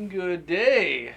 Good day.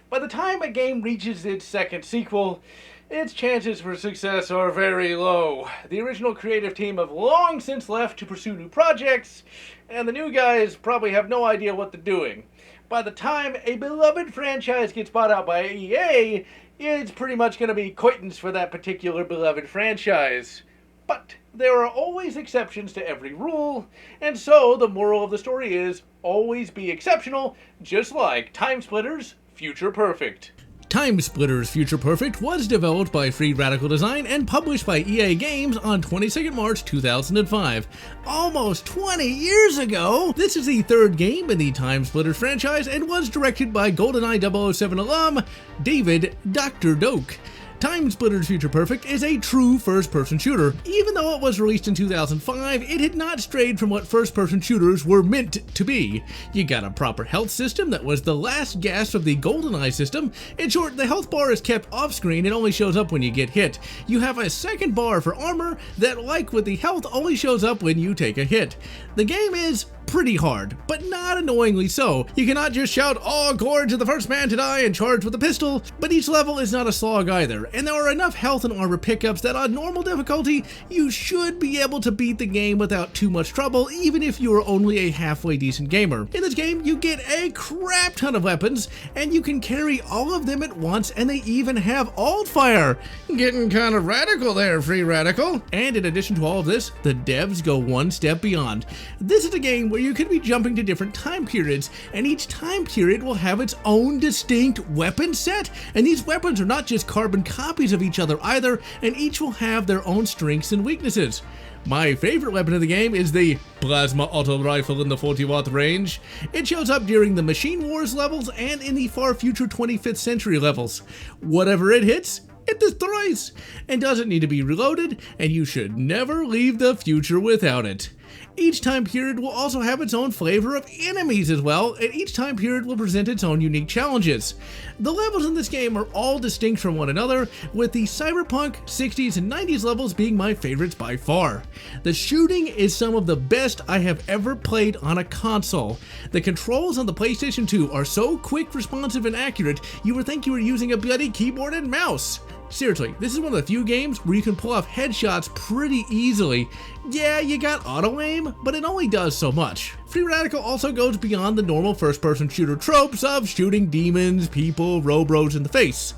By the time a game reaches its second sequel, its chances for success are very low. The original creative team have long since left to pursue new projects, and the new guys probably have no idea what they're doing. By the time a beloved franchise gets bought out by EA, it's pretty much going to be quitance for that particular beloved franchise. But there are always exceptions to every rule, and so the moral of the story is always be exceptional, just like TimeSplitters Future Perfect. TimeSplitters Future Perfect was developed by Free Radical Design and published by EA Games on 22nd March 2005. Almost 20 years ago! This is the third game in the TimeSplitters franchise and was directed by GoldenEye 007 alum, David Dr. Doak. TimeSplitters Future Perfect is a true first-person shooter. Even though it was released in 2005, it had not strayed from what first-person shooters were meant to be. You got a proper health system that was the last gasp of the GoldenEye system. In short, the health bar is kept off-screen and only shows up when you get hit. You have a second bar for armor that, like with the health, only shows up when you take a hit. The game is pretty hard, but not annoyingly so. You cannot just shout, "Oh, Gorge is the first man to die," and charge with a pistol, but each level is not a slog either, and there are enough health and armor pickups that on normal difficulty, you should be able to beat the game without too much trouble, even if you are only a halfway decent gamer. In this game, you get a crap ton of weapons, and you can carry all of them at once, and they even have alt fire. Getting kind of radical there, Free Radical. And in addition to all of this, the devs go one step beyond. This is a game where you could be jumping to different time periods, and each time period will have its own distinct weapon set, and these weapons are not just carbon copies of each other either, and each will have their own strengths and weaknesses. My favorite weapon of the game is the Plasma Auto Rifle in the 40-watt range. It shows up during the Machine Wars levels and in the far future 25th century levels. Whatever it hits, it destroys, and doesn't need to be reloaded, and you should never leave the future without it. Each time period will also have its own flavor of enemies as well, and each time period will present its own unique challenges. The levels in this game are all distinct from one another, with the cyberpunk, 60s, and 90s levels being my favorites by far. The shooting is some of the best I have ever played on a console. The controls on the PlayStation 2 are so quick, responsive, and accurate, you would think you were using a bloody keyboard and mouse. Seriously, this is one of the few games where you can pull off headshots pretty easily. Yeah, you got auto-aim, but it only does so much. Free Radical also goes beyond the normal first-person shooter tropes of shooting demons, people, robos in the face.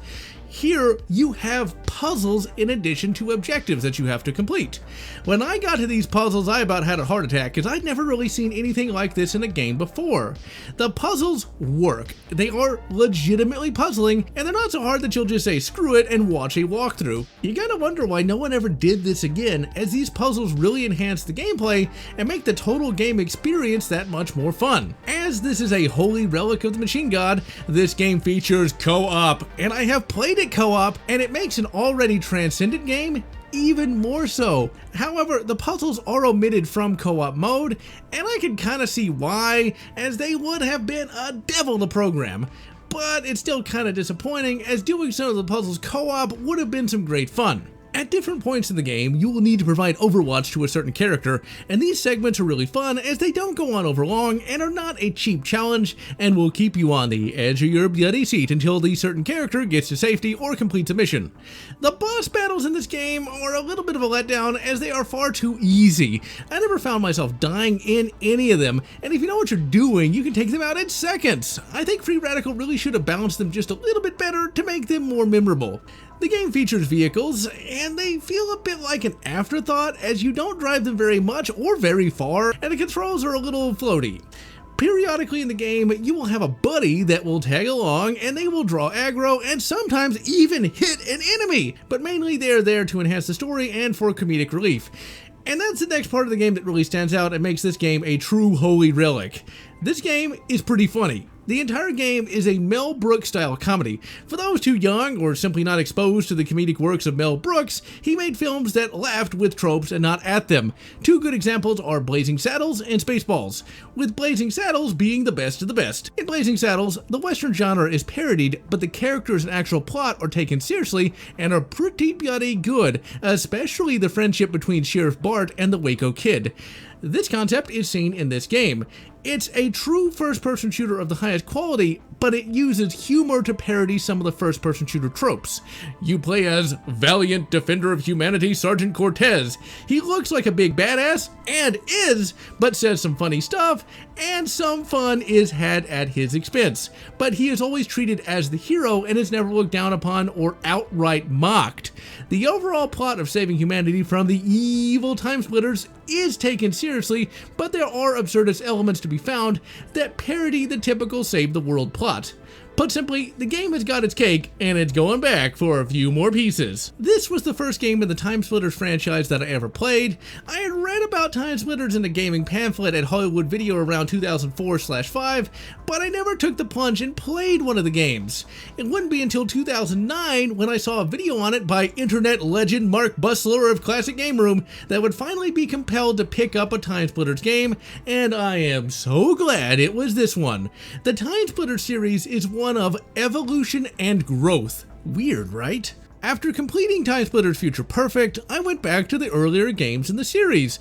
Here, you have puzzles in addition to objectives that you have to complete. When I got to these puzzles, I about had a heart attack because I'd never really seen anything like this in a game before. The puzzles work. They are legitimately puzzling, and they're not so hard that you'll just say screw it and watch a walkthrough. You gotta wonder why no one ever did this again, as these puzzles really enhance the gameplay and make the total game experience that much more fun. As this is a holy relic of the Machine God, this game features co-op, and I have played it co-op, and it makes an already transcendent game even more so. However, the puzzles are omitted from co-op mode, and I can kind of see why, as they would have been a devil to program. But it's still kind of disappointing, as doing some of the puzzles co-op would have been some great fun. At different points in the game, you will need to provide Overwatch to a certain character, and these segments are really fun as they don't go on over long and are not a cheap challenge and will keep you on the edge of your bloody seat until the certain character gets to safety or completes a mission. The boss battles in this game are a little bit of a letdown as they are far too easy. I never found myself dying in any of them, and if you know what you're doing, you can take them out in seconds. I think Free Radical really should have balanced them just a little bit better to make them more memorable. The game features vehicles, and they feel a bit like an afterthought as you don't drive them very much or very far, and the controls are a little floaty. Periodically in the game, you will have a buddy that will tag along, and they will draw aggro and sometimes even hit an enemy, but mainly they are there to enhance the story and for comedic relief. And that's the next part of the game that really stands out and makes this game a true holy relic. This game is pretty funny. The entire game is a Mel Brooks style comedy. For those too young or simply not exposed to the comedic works of Mel Brooks, he made films that laughed with tropes and not at them. Two good examples are Blazing Saddles and Spaceballs, with Blazing Saddles being the best of the best. In Blazing Saddles, the Western genre is parodied, but the characters and actual plot are taken seriously and are pretty bloody good, especially the friendship between Sheriff Bart and the Waco Kid. This concept is seen in this game. It's a true first-person shooter of the highest quality, but it uses humor to parody some of the first-person shooter tropes. You play as valiant defender of humanity Sergeant Cortez. He looks like a big badass, and is, but says some funny stuff, and some fun is had at his expense. But he is always treated as the hero and is never looked down upon or outright mocked. The overall plot of saving humanity from the evil TimeSplitters is taken seriously, but there are absurdist elements to be found that parody the typical save the world plot. Put simply, the game has got its cake, and it's going back for a few more pieces. This was the first game in the TimeSplitters franchise that I ever played. I had read about TimeSplitters in a gaming pamphlet at Hollywood Video around 2004/5, but I never took the plunge and played one of the games. It wouldn't be until 2009 when I saw a video on it by internet legend Mark Bussler of Classic Game Room that I would finally be compelled to pick up a TimeSplitters game, and I am so glad it was this one. The TimeSplitters series is one of evolution and growth. Weird, right? After completing TimeSplitters Future Perfect, I went back to the earlier games in the series.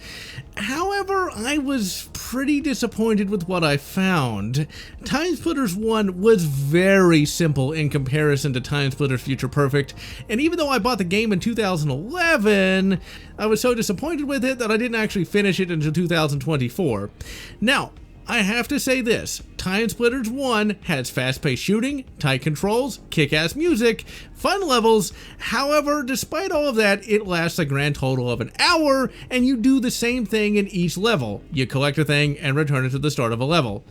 However, I was pretty disappointed with what I found. TimeSplitters 1 was very simple in comparison to TimeSplitters Future Perfect, and even though I bought the game in 2011, I was so disappointed with it that I didn't actually finish it until 2024. Now, I have to say this, TimeSplitters 1 has fast-paced shooting, tight controls, kick-ass music, fun levels. However, despite all of that, it lasts a grand total of an hour, and you do the same thing in each level. You collect a thing and return it to the start of a level.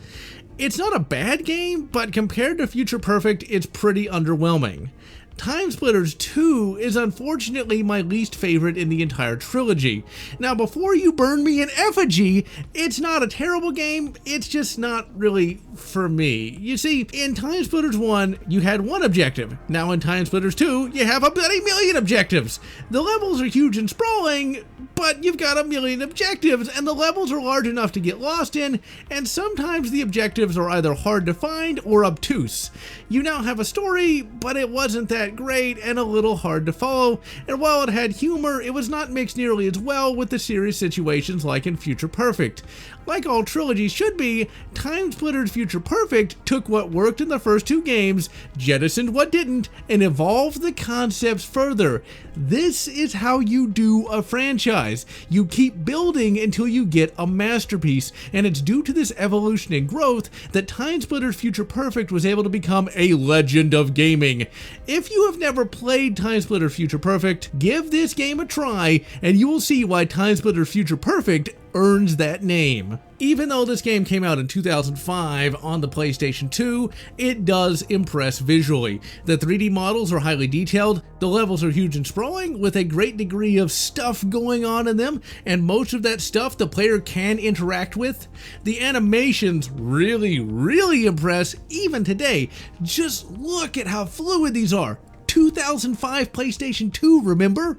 It's not a bad game, but compared to Future Perfect, it's pretty underwhelming. TimeSplitters 2 is unfortunately my least favorite in the entire trilogy. Now, before you burn me in effigy, it's not a terrible game, it's just not really for me. You see, in TimeSplitters 1, you had one objective. Now in TimeSplitters 2, you have a bloody million objectives. The levels are huge and sprawling, but you've got a million objectives, and the levels are large enough to get lost in, and sometimes the objectives are either hard to find or obtuse. You now have a story, but it wasn't that great and a little hard to follow, and while it had humor, it was not mixed nearly as well with the serious situations like in Future Perfect. Like all trilogies should be, TimeSplitters Future Perfect took what worked in the first two games, jettisoned what didn't, and evolved the concepts further. This is how you do a franchise. You keep building until you get a masterpiece, and it's due to this evolution and growth that TimeSplitters Future Perfect was able to become a legend of gaming. If you have never played TimeSplitters Future Perfect, give this game a try, and you will see why TimeSplitters Future Perfect earns that name. Even though this game came out in 2005 on the PlayStation 2, it does impress visually. The 3D models are highly detailed, the levels are huge and sprawling with a great degree of stuff going on in them, and most of that stuff the player can interact with. The animations really impress even today. Just look at how fluid these are. 2005 PlayStation 2, remember?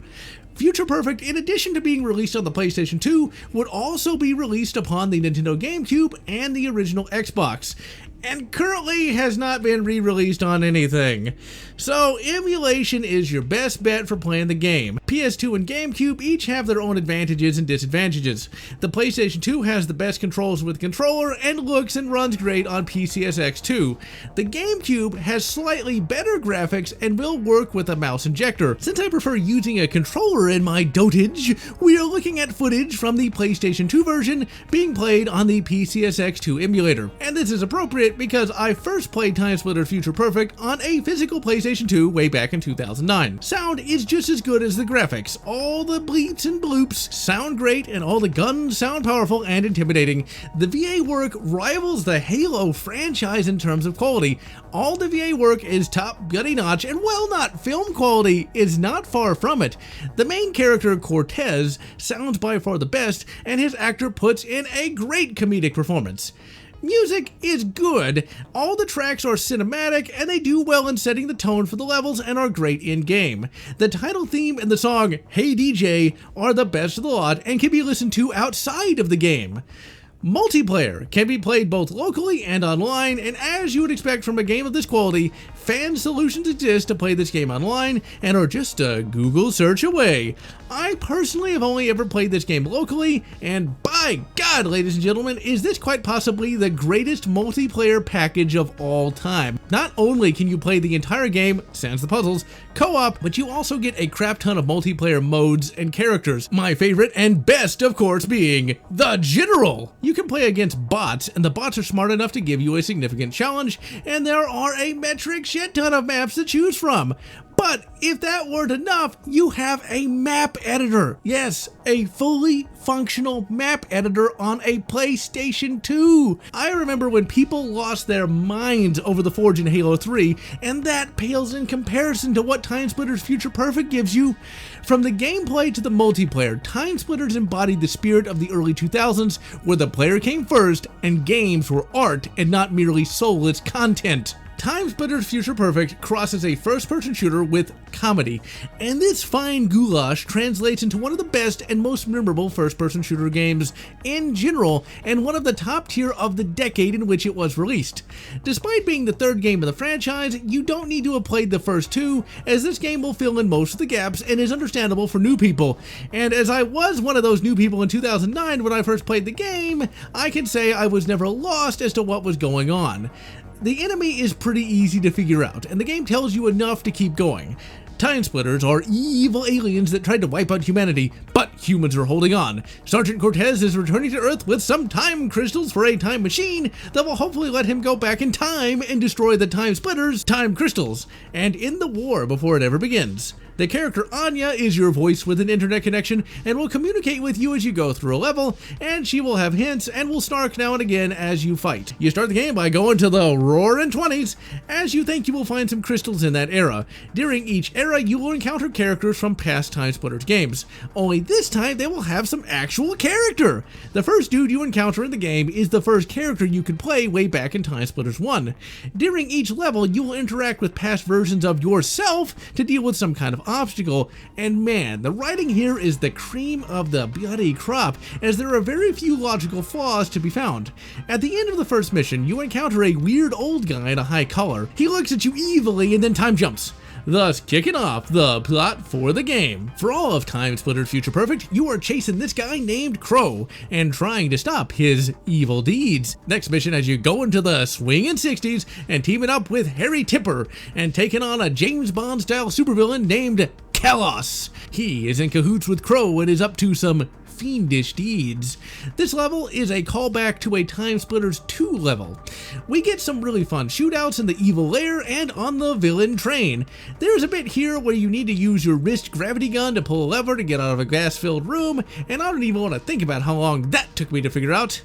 Future Perfect, in addition to being released on the PlayStation 2, would also be released upon the Nintendo GameCube and the original Xbox, and currently has not been re-released on anything. So emulation is your best bet for playing the game. PS2 and GameCube each have their own advantages and disadvantages. The PlayStation 2 has the best controls with controller and looks and runs great on PCSX2. The GameCube has slightly better graphics and will work with a mouse injector. Since I prefer using a controller in my dotage, we are looking at footage from the PlayStation 2 version being played on the PCSX2 emulator. And this is appropriate because I first played TimeSplitters Future Perfect on a physical PlayStation 2 way back in 2009. Sound is just as good as the graphics. All the bleeps and bloops sound great, and all the guns sound powerful and intimidating. The VA work rivals the Halo franchise in terms of quality. All the VA work is top bloody notch, and while not film quality, is not far from it. The main character, Cortez, sounds by far the best, and his actor puts in a great comedic performance. Music is good. All the tracks are cinematic, and they do well in setting the tone for the levels and are great in-game. The title theme and the song Hey DJ are the best of the lot and can be listened to outside of the game. Multiplayer can be played both locally and online, and as you would expect from a game of this quality, fan solutions exist to play this game online and are just a Google search away. I personally have only ever played this game locally, and by God, ladies and gentlemen, is this quite possibly the greatest multiplayer package of all time. Not only can you play the entire game, sans the puzzles, co-op, but you also get a crap ton of multiplayer modes and characters. My favorite and best, of course, being the General. You can play against bots, and the bots are smart enough to give you a significant challenge, and there are a metric shit ton of maps to choose from. But if that weren't enough, you have a map editor. Yes, a fully functional map editor on a PlayStation 2. I remember when people lost their minds over the Forge in Halo 3, and that pales in comparison to what TimeSplitters Future Perfect gives you. From the gameplay to the multiplayer, TimeSplitters embodied the spirit of the early 2000s, where the player came first and games were art and not merely soulless content. TimeSplitters Future Perfect crosses a first-person shooter with comedy, and this fine goulash translates into one of the best and most memorable first-person shooter games in general, and one of the top tier of the decade in which it was released. Despite being the third game of the franchise, you don't need to have played the first two, as this game will fill in most of the gaps and is understandable for new people. And as I was one of those new people in 2009 when I first played the game, I can say I was never lost as to what was going on. The enemy is pretty easy to figure out, and the game tells you enough to keep going. TimeSplitters are evil aliens that tried to wipe out humanity, but humans are holding on. Sergeant Cortez is returning to Earth with some time crystals for a time machine that will hopefully let him go back in time and destroy the TimeSplitters' time crystals, and end the war before it ever begins. The character Anya is your voice with an internet connection and will communicate with you as you go through a level, and she will have hints and will snark now and again as you fight. You start the game by going to the Roaring 20s, as you think you will find some crystals in that era. During each era, you will encounter characters from past TimeSplitters games, only this time they will have some actual character. The first dude you encounter in the game is the first character you could play way back in TimeSplitters 1. During each level, you will interact with past versions of yourself to deal with some kind of obstacle, and man, the writing here is the cream of the bloody crop, as there are very few logical flaws to be found. At the end of the first mission, you encounter a weird old guy in a high collar. He looks at you evilly and then time jumps, thus kicking off the plot for the game. For all of TimeSplitters Future Perfect, you are chasing this guy named Crow and trying to stop his evil deeds. Next mission has you going to the swinging 60s and teaming up with Harry Tipper and taking on a James Bond style supervillain named Kalos. He is in cahoots with Crow and is up to some fiendish deeds. This level is a callback to a TimeSplitters 2 level. We get some really fun shootouts in the evil lair and on the villain train. There's a bit here where you need to use your wrist gravity gun to pull a lever to get out of a gas-filled room, and I don't even want to think about how long that took me to figure out.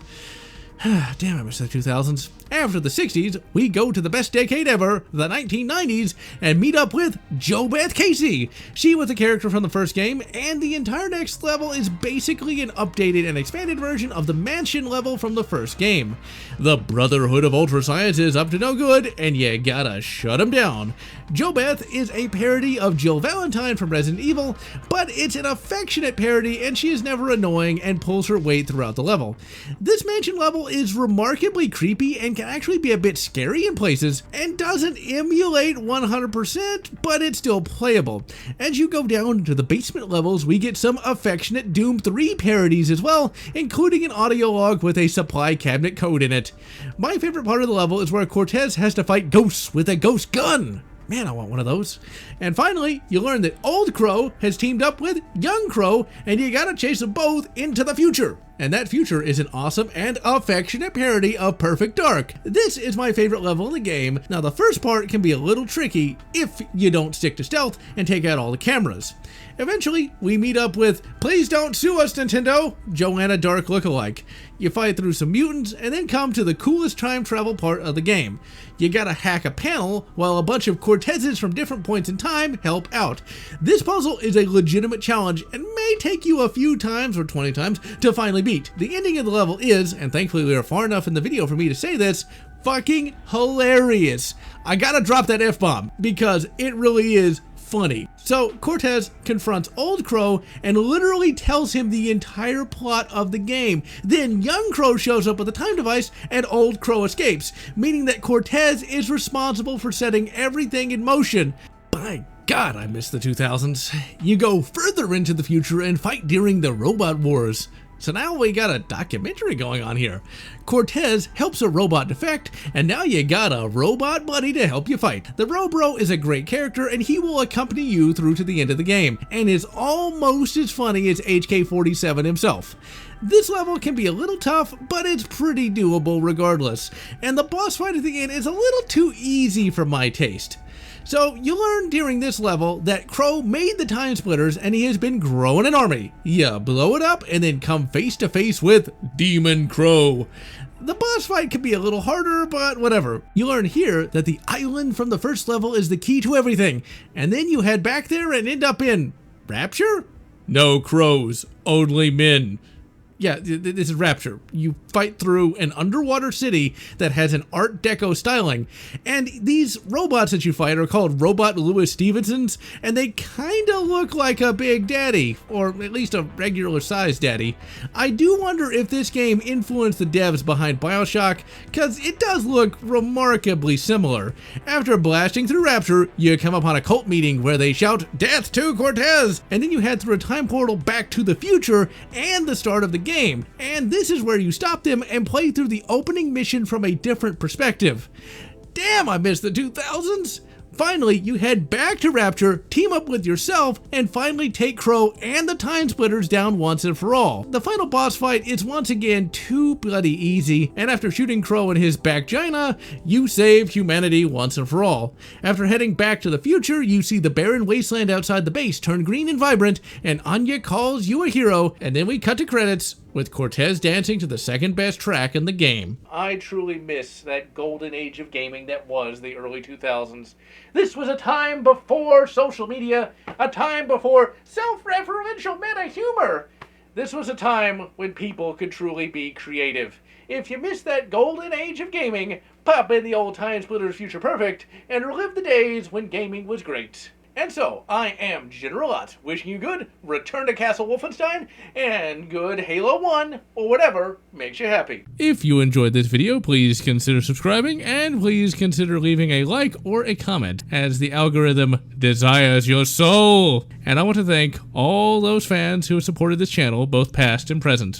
Damn, I miss the 2000s. After the 60s, we go to the best decade ever, the 1990s, and meet up with JoBeth Casey. She was a character from the first game, and the entire next level is basically an updated and expanded version of the mansion level from the first game. The Brotherhood of Ultra Science is up to no good, and you gotta shut them down. JoBeth is a parody of Jill Valentine from Resident Evil, but it's an affectionate parody, and she is never annoying and pulls her weight throughout the level. This mansion level is remarkably creepy and can actually be a bit scary in places, and doesn't emulate 100%, but it's still playable. As you go down to the basement levels, we get some affectionate Doom 3 parodies as well, including an audio log with a supply cabinet code in it. My favorite part of the level is where Cortez has to fight ghosts with a ghost gun. Man, I want one of those. And finally, you learn that Old Crow has teamed up with Young Crow, and you gotta chase them both into the future. And that future is an awesome and affectionate parody of Perfect Dark. This is my favorite level in the game. Now, the first part can be a little tricky if you don't stick to stealth and take out all the cameras. Eventually, we meet up with Please Don't Sue Us, Nintendo, Joanna Dark lookalike. You fight through some mutants and then come to the coolest time travel part of the game. You gotta hack a panel while a bunch of Cortezes from different points in time help out. This puzzle is a legitimate challenge and may take you a few times or 20 times to finally beat. The ending of the level is, and thankfully we are far enough in the video for me to say this, fucking hilarious. I gotta drop that F-bomb because it really is funny. So Cortez confronts Old Crow and literally tells him the entire plot of the game. Then Young Crow shows up with a time device and Old Crow escapes, meaning that Cortez is responsible for setting everything in motion. By God, I miss the 2000s. You go further into the future and fight during the Robot Wars. So now we got a documentary going on here. Cortez helps a robot defect, and now you got a robot buddy to help you fight. The Robro is a great character, and he will accompany you through to the end of the game, and is almost as funny as HK-47 himself. This level can be a little tough, but it's pretty doable regardless, and the boss fight at the end is a little too easy for my taste. So you learn during this level that Crow made the TimeSplitters and he has been growing an army. You blow it up and then come face to face with Demon Crow. The boss fight can be a little harder, but whatever. You learn here that the island from the first level is the key to everything, and then you head back there and end up in Rapture? No crows, only men. Yeah, this is Rapture. You fight through an underwater city that has an Art Deco styling, and these robots that you fight are called Robot Louis Stevensons, and they kinda look like a Big Daddy, or at least a regular sized daddy. I do wonder if this game influenced the devs behind BioShock, cause it does look remarkably similar. After blasting through Rapture, you come upon a cult meeting where they shout, "Death to Cortez!" And then you head through a time portal back to the future and the start of the game, and this is where you stop them and play through the opening mission from a different perspective. Damn, I miss the 2000s! Finally, you head back to Rapture, team up with yourself, and finally take Crow and the TimeSplitters down once and for all. The final boss fight is once again too bloody easy, and after shooting Crow in his backgina, you save humanity once and for all. After heading back to the future, you see the barren wasteland outside the base turn green and vibrant, and Anya calls you a hero, and then we cut to credits with Cortez dancing to the second best track in the game. I truly miss that golden age of gaming that was the early 2000s. This was a time before social media, a time before self-referential meta-humor. This was a time when people could truly be creative. If you miss that golden age of gaming, pop in the old TimeSplitters Future Perfect and relive the days when gaming was great. And so, I am General Lotz, wishing you good Return to Castle Wolfenstein, and good Halo 1, or whatever makes you happy. If you enjoyed this video, please consider subscribing, and please consider leaving a like or a comment, as the algorithm desires your soul. And I want to thank all those fans who have supported this channel, both past and present.